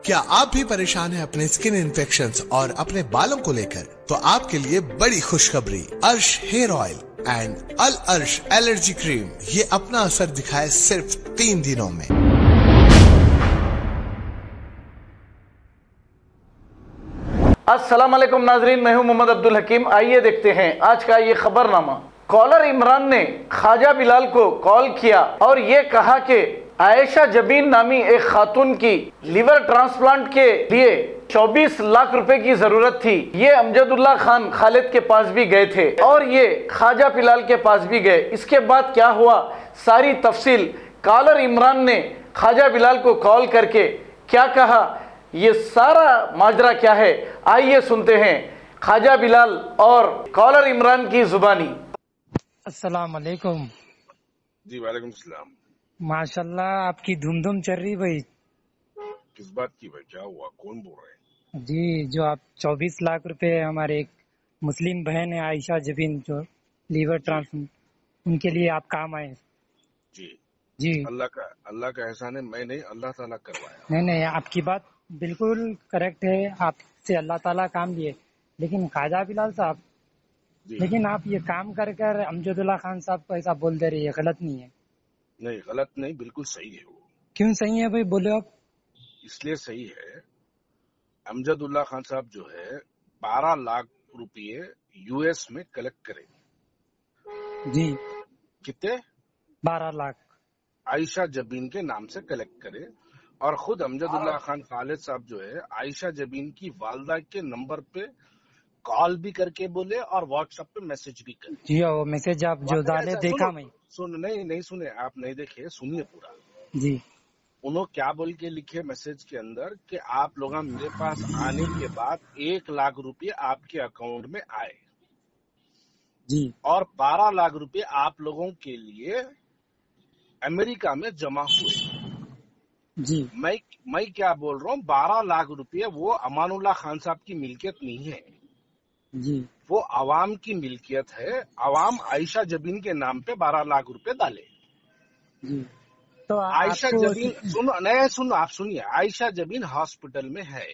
क्या आप भी परेशान हैं अपने स्किन इन्फेक्शंस और अपने बालों को लेकर? तो आपके लिए बड़ी खुशखबरी, अर्श हेयर ऑयल एंड अल अर्श एलर्जी क्रीम, ये अपना असर दिखाए सिर्फ 3 दिनों में। अस्सलाम वालेकुम नाजरीन, मैं हूं मोहम्मद अब्दुल हकीम। आइए देखते हैं आज का ये खबरनामा। कॉलर इमरान ने ख्वाजा बिलाल को कॉल किया और ये कहा कि आयशा जबीन नामी एक खातून की लीवर ट्रांसप्लांट के लिए 24 लाख रुपए की जरूरत थी। ये अमजदुल्ला खान खालिद के पास भी गए थे और ये ख्वाजा बिलाल के पास भी गए। इसके बाद क्या हुआ, सारी तफसील कॉलर इमरान ने ख्वाजा बिलाल को कॉल करके क्या कहा, ये सारा माजरा क्या है, आइए सुनते हैं ख्वाजा बिलाल और कॉलर इमरान की जुबानी। अस्सलाम वालेकुम। जी वालेकुम सलाम। माशाल्लाह आपकी धूम चल रही भाई। किस बात की भाई, क्या हुआ, कौन बोल रहे हैं? जी, जो आप 24 लाख रुपए हमारे एक मुस्लिम बहन है आयशा जबीन, जो लीवर ट्रांसप्लांट, उनके लिए आप काम आए। जी जी, अल्लाह का एहसान है, मैं नहीं, अल्लाह ताला करवाया। नहीं, आपकी बात बिल्कुल करेक्ट है, आपसे अल्लाह ताला काम लिए। लेकिन ख्वाजा बिलाल साहब, लेकिन आप ये काम कर अमजदुल्ला खान साहब को ऐसा बोल दे रही है, गलत नहीं है? नहीं, गलत नहीं, बिल्कुल सही है वो। क्यों सही है भाई, बोले आप? इसलिए सही है, अमजदुल्ला खान साहब जो है 12 लाख रुपये यूएस में कलेक्ट करे। जी, कितने? 12 लाख आयशा जबीन के नाम से कलेक्ट करे। और खुद अमजदुल्ला खान खालिद साहब जो है आयशा जबीन की वालदा के नंबर पे कॉल भी करके बोले और व्हाट्सएप पे मैसेज भी करे। जी, वो मैसेज आप जो डाले देखा मैं। नहीं सुने, आप नहीं देखे, सुनिए पूरा। जी, उन्होंने क्या बोल के लिखे मैसेज के अंदर कि आप लोग मेरे पास आने के बाद 1 लाख रुपए आपके अकाउंट में आए जी, और 12 लाख रुपए आप लोगों के लिए अमेरिका में जमा हुए। जी, मैं क्या बोल रहा हूँ, 12 लाख रुपए वो अमानुल्लाह खान साहब की मिल्कियत नहीं है, जी, वो अवाम की मिल्कियत है। अवाम आयशा जबीन के नाम पे 12 लाख रुपए डाले। जी। तो आयशा जबीन सुनो, आप सुनिए, आयशा जबीन हॉस्पिटल में है।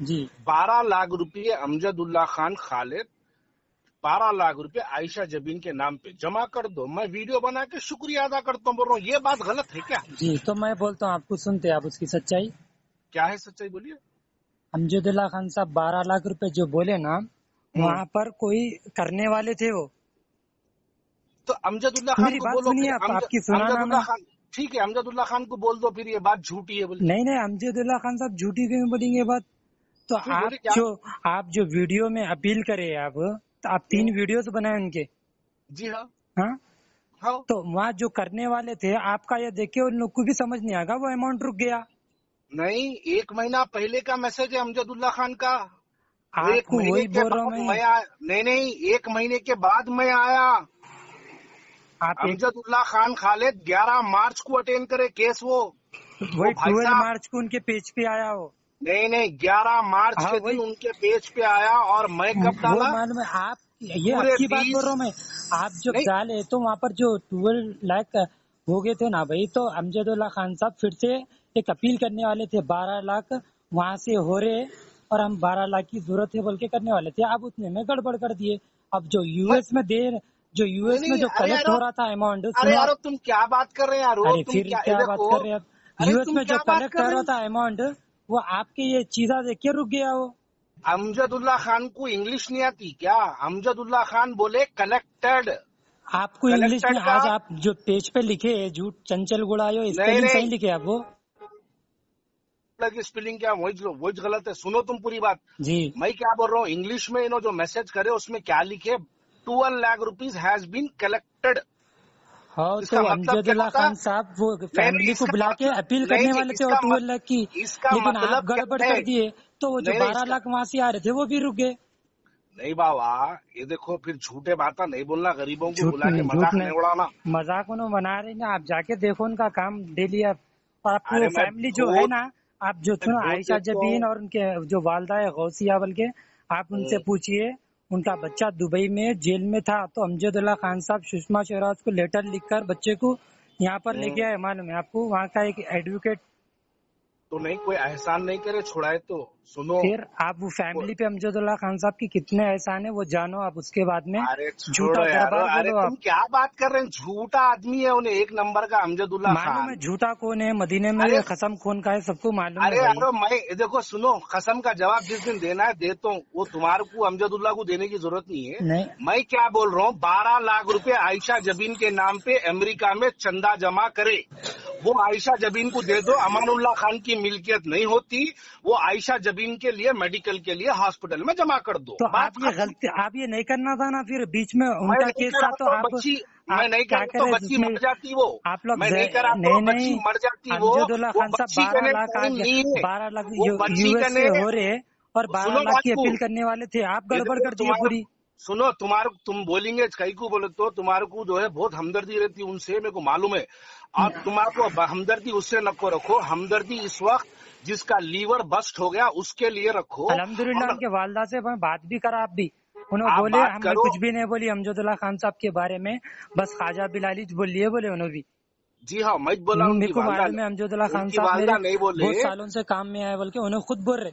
जी, 12 लाख रुपए अमजदुल्ला खान खालिद, 12 लाख रुपए आयशा जबीन के नाम पे जमा कर दो। मैं वीडियो बना के शुक्रिया अदा करता हूँ, बोल रहा हूँ, ये बात गलत है क्या? जी, तो मैं बोलता हूँ, आपको सुनते आप उसकी सच्चाई क्या है सच्चाई, बोलिए। अमजदुल्ला खान साहब 12 लाख रुपए जो बोले ना, वहाँ पर कोई करने वाले थे वो। तो अमजदुल्ला खान मेरी को बात बोलो, सुनिए, आपकी सुना अमजदुल्ला खान, ठीक है, अमजदुल्ला खान को बोल दो, फिर ये बात झूठी है बोले। नहीं, अमजदुल्ला खान साहब झूठी क्यों बोलेंगे बात? तो आप जो वीडियो में अपील करे, आप 3 वीडियोस बनाए उनके। जी हाँ, हाँ। तो वहाँ जो करने वाले थे, आपका ये देख के उन लोग को भी समझ नहीं आएगा, वो अमाउंट रुक गया। नहीं, 1 महीना पहले का मैसेज है अमजदुल्ला खान का। आपको वही बोल रहा हूँ मैं। नहीं, 1 महीने के बाद मैं आया। अमजदुल्ला खान खालिद 11 मार्च को अटेंड करे केस, वो वही 12 मार्च को उनके पेज पे आया हो। नहीं, 11 मार्च के दिन उनके पेज पे आया। और मैं कब डाला, मालूम है? आप ये आपकी बात बोल रहा हूँ मैं। आप जब डाले तो वहाँ पर जो 12 लाख हो गए थे ना भाई, तो अमजदुल्ला खान साहब फिर से एक अपील करने वाले थे, 12 लाख वहाँ से हो रहे और हम 12 लाख की जरूरत है बोल के करने वाले थे। आप उतने में गड़बड़ कर दिए। अब जो यूएस में जो कलेक्ट हो रहा था अमाउंट, अरे यार तुम क्या बात कर रहे हैं यार? अरे फिर क्या बात कर रहे हैं आप? यूएस में जो कलेक्ट हो रहा था अमाउंट, वो आपके ये चीजा देख के रुक गया। वो अमजदुल्ला खान को इंग्लिश नहीं आती क्या? अमजदुल्ला खान बोले कलेक्टेड। आपको इंग्लिश में आज आप जो पेज पे लिखे झूठ चंचल गुड़ायो, स्पेलिंग सही लिखे आप? वो स्पेलिंग क्या वही गलत है। सुनो तुम पूरी बात जी। मैं क्या बोल रहा हूँ, इंग्लिश में जो मैसेज करे उसमें क्या लिखे, 12 lakh rupees has been collected. हाँ, तो अमजदुल्ला खान साहब वो फैमिली को बुला के अपील करने वाले थे 12 लाख की, लेकिन आप गड़बड़ कर दिए, तो वो जो 12 लाख वहाँ से आ रहे थे वो भी रुक गए। नहीं बाबा, ये देखो, फिर झूठे बात नहीं बोलना, गरीबों को बुला के मजाक नहीं उड़ाना। मजाक उन्होंने बना रहे ना, आप जाके देखो उनका काम डेली। आप और आपको फैमिली जो है ना, आप जो सुनो आयशा जबीन और उनके जो वालदा है गौसिया बल के, आप उनसे पूछिए, उनका बच्चा दुबई में जेल में था, तो अमजदुल्ला खान साहब सुषमा स्वराज को लेटर लिखकर बच्चे को यहाँ पर लेके आए। मालूम है आपको? वहाँ का एक एडवोकेट तो नहीं, कोई एहसान नहीं करे, छुड़ाए तो सुनो। फिर आप वो फैमिली पे अमजदुल्ला खान साहब की कितने एहसान है वो जानो आप, उसके बाद में अरे झूठा छोड़ो यार, दरबार अरे बोलो तुम आप। क्या बात कर रहे हैं? झूठा आदमी है, उन्हें एक नंबर का अमजदुल्ला मालूम खान। है झूठा कौन है, मदीने में अरे कसम कौन का है, सबको मालूम अरे है भाई। यारो, मैं देखो सुनो, कसम का जवाब जिस दिन देना है देता हूँ, वो तुम्हारे को अमजदुल्ला को देने की जरूरत नहीं है। नहीं मैं क्या बोल रहा हूँ, 12 लाख रुपए आयशा जबीन के नाम पे अमेरिका में चंदा जमा करे, वो आयशा जबीन को दे दो। अमानुल्लाह खान की मिल्कियत नहीं होती, वो आयशा जबीन के लिए, मेडिकल के लिए हॉस्पिटल में जमा कर दो। तो बात आप ये गलती, आप ये नहीं करना था ना, फिर बीच में मैं उनका नहीं केस करा था तो तो आप बच्ची, आप मैं नहीं क्या करा तो करे बच्ची जिसमें मर जाती वो। आप लोग मैं नहीं करा तो नहीं बच्ची नहीं मर जाती वो। अमजदुल्ला वो खान बच्ची साहब का 12 नहीं, लाख टाइम नहीं है। 12 लाख वो बच्ची का यूएस से नहीं, हो रहे और 12 सुनो लाख बात की को। अपील करने वाले थे, आप ये गड़बड़ देखो कर दिए पूरी। सुनो, तुम्हारे तुम बोलेंगे कई को बोले तो तुम्हारे को जो है बहुत हमदर्दी रहती है उनसे, मेरे को मालूम है। और तुम्हारे को हमदर्दी उससे नको रखो, हमदर्दी इस वक्त जिसका लीवर बस्ट हो गया उसके लिए रखो। अल्हम्दुलिल्लाह उनके वालदा से मैं बात भी करा, आप भी उन्होंने आप बोले बात हमने करो। कुछ भी नहीं बोली अमजदुल्ला खान साहब के बारे में, बस ख्वाजा बिलाली बोल लिए बोले उन्होंने भी। जी हाँ, मैं बोला मेरे उनकी को वालदा, मालूम है अमजदुल्ला खान उनकी साहब मेरे वालदा नहीं बोले। बहुत सालों से काम में आए बोल के उन्हें खुद बोल रहे।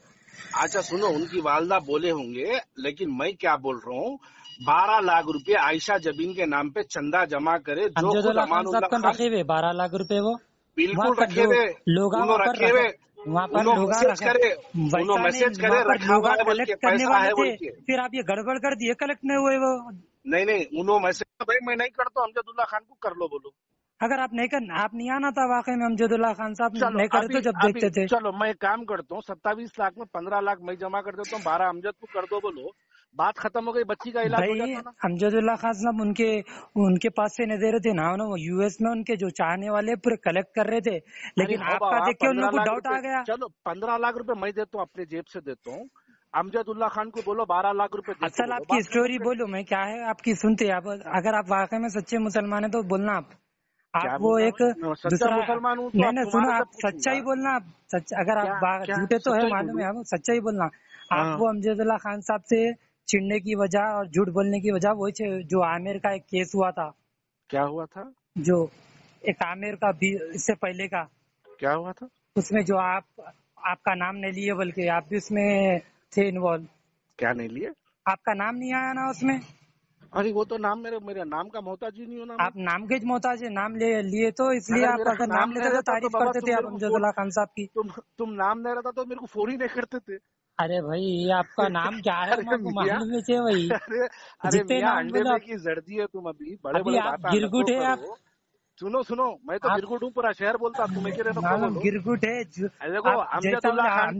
अच्छा सुनो, उनकी वालदा बोले होंगे, लेकिन मैं क्या बोल रहा हूँ, 12 लाख रुपए आयशा जबीन के नाम पे चंदा जमा करे, जो खुद अमजदुल्ला खान अमानुल्लाह साहब खान रखे हुए 12 लाख रुपए वो बिल्कुल रखे हुए, लोग उन्होंने रखे हुए, वहाँ पर उन्होंने लोग मैसेज करे, उन्होंने मैसेज करे, रखा हुआ है बोल के, कलेक्ट करने पैसा वाले है बोल थे, के। फिर आप ये गड़बड़ कर दिए, कलेक्ट नहीं हुए वो। नहीं, उन्होंने मैसेज, भाई मैं नहीं करता, अमजदुल्ला खान को कर लो बोलो। अगर आप नहीं आना था वाकई में अमजदुल्ला खान साहब चलो नहीं करते तो जब देखते थे। चलो मैं एक काम करता हूँ, 27 लाख में 15 लाख मैं जमा कर देता हूँ, 12 अमजद को कर दो बोलो, बात खत्म हो गई, बच्ची का इलाज हो भाई जाता ना। अमजदुल्ला खान साहब उनके पास से नहीं दे रहे थे ना, यूएस में उनके जो चाहने वाले पूरे कलेक्ट कर रहे थे, लेकिन आपका देख के उन लोगों को डाउट आ गया। चलो 15 लाख रुपए मैं देता हूँ, अपने जेब से देता हूँ, अमजदुल्ला खान को बोलो 12 लाख रुपए। असल आपकी स्टोरी बोलो, मैं क्या है आपकी सुनते, आप अगर आप वाकई में सच्चे मुसलमान है तो बोलना आप वो एक दूसरा मुसलमान हूँ, नहीं सुनो, आप सच्चाई बोलना, आप अगर आप झूठे तो है मालूम है, आप सच्चाई बोलना। आप वो अमजदुल्ला खान साहब से चिढ़ने की वजह और झूठ बोलने की वजह वही जो आमिर का एक केस हुआ था। क्या हुआ था? जो एक आमिर का भी इससे पहले का क्या हुआ था? उसमें जो आपका नाम नहीं लिए बल्कि आप भी उसमें थे इन्वॉल्व। क्या नहीं लिए? आपका नाम नहीं आया ना उसमें। अरे वो तो नाम मेरे नाम का मोहताज ही नहीं हो ना। आप नाम के मोहताज है, नाम लिए तो इसलिए आप अगर नाम लेते तो तारीफ करते थे आप अमजदुल्ला खान साहब की। तुम नाम नहीं रहता तो मेरे को फोन ही नहीं करते थे। अरे भाई आपका नाम क्या है मालूम है भाई। अरे मियां अंडे में की जर्दी है तुम, अभी बड़े बड़े बात गिरगुट है आप। सुनो मैं तो गिरगुट हूँ, पूरा शहर बोलता, तुम्हें क्या गिरगुट है। देखो अमजदुल्ला खान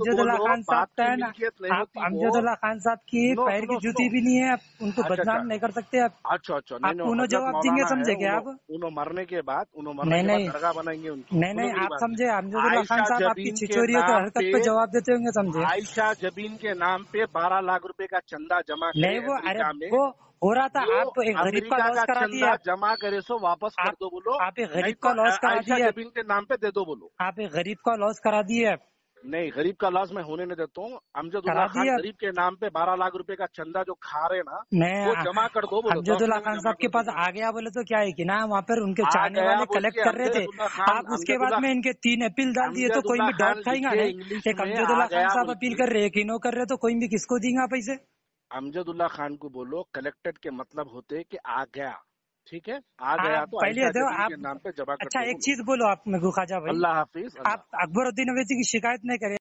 साहब का है ना, आप अमजदुल्ला खान साहब की पैर की जूती भी नहीं है, आप उनको बदनाम नहीं कर सकते आप। अच्छा आप उन्होंने जवाब देंगे, समझे क्या आप? उन्होंने मरने के बाद दरगाह बनाएंगे उनकी। नहीं आप समझे, अमजदुल्ला खान साहब आपकी छिचोरियों की हरकत पे जवाब देते होंगे, समझे? आयशा जबीन के नाम पे 12 लाख रुपए का चंदा जमा नहीं, वो अरे वो हो रहा था, आप एक गरीब का लॉस करा दिया, जमा करे सो वापस कर दो बोलो। आप एक गरीब का लॉस करा दिया, जबीन के नाम पे दे दो बोलो। आप एक गरीब का लॉस करा दिए। नहीं, गरीब का लॉस मैं होने नहीं देता हूँ। अमजदुल्ला खान गरीब के नाम पे 12 लाख रुपए का चंदा जो खा रहे ना, वो जमा कर दो बोलो। अमजदुल्ला खान साहब के पास आ गया बोले तो क्या है कि ना, वहाँ पर उनके चाहने वाले कलेक्ट कर रहे थे, आप उसके बाद में इनके 3 अपील डाल दिए तो कोई भी डाउट खाएगा नहीं। एक अमजदुल्ला खान साहब अपील कर रहे, एक इनो कर रहे, तो कोई भी किसको देगा पैसे? अमजदुल्ला खान को बोलो कलेक्टेड के मतलब होते कि आ गया, ठीक है, आ गया तो पहले तो आप के नाम पे जमा कर। अच्छा एक चीज बोलो आप मेरे को ख्वाजा भाई, अल्लाह हाफिज। आप अकबरुद्दीन अवैसी की शिकायत नहीं करें।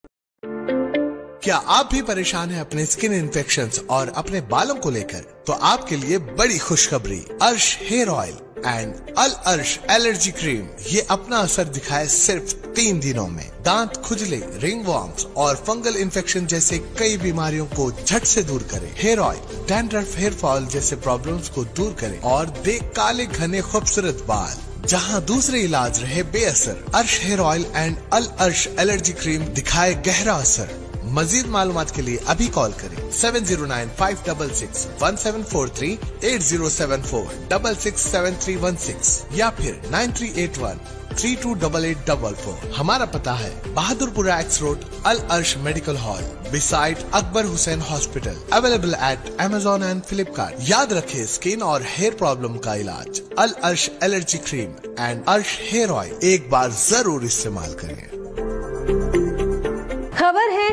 क्या आप भी परेशान हैं अपने स्किन इन्फेक्शंस और अपने बालों को लेकर? तो आपके लिए बड़ी खुशखबरी, अर्श हेयर ऑयल एंड अल अर्श एलर्जी क्रीम ये अपना असर दिखाए सिर्फ 3 दिनों में। दांत खुजले, रिंग वॉर्म्स और फंगल इन्फेक्शन जैसे कई बीमारियों को झट से दूर करे। Hair oil dandruff, hair fall जैसे प्रॉब्लम्स को दूर करे और दे काले घने खूबसूरत बाल। जहां दूसरे इलाज रहे बेअसर, अर्श हेयर ऑयल एंड अल अर्श एलर्जी क्रीम दिखाए गहरा असर। मजीद मालूमात के लिए अभी कॉल करें 7095661743, 8074667316 या फिर 9381328844। हमारा पता है बहादुरपुरा एक्स रोड, अल अर्श medical hall, beside Akbar Hussain hospital. Available at Amazon and Flipkart. याद रखें, स्किन और हेयर प्रॉब्लम का इलाज अल अर्श एलर्जी क्रीम एंड अर्श हेयर ऑयल एक बार जरूर इस्तेमाल करें।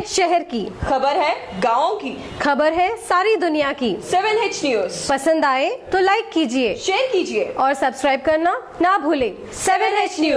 शहर की, खबर है गाँव की, खबर है सारी दुनिया की। 7H न्यूज पसंद आए तो लाइक कीजिए, शेयर कीजिए और सब्सक्राइब करना ना भूलें। 7H news.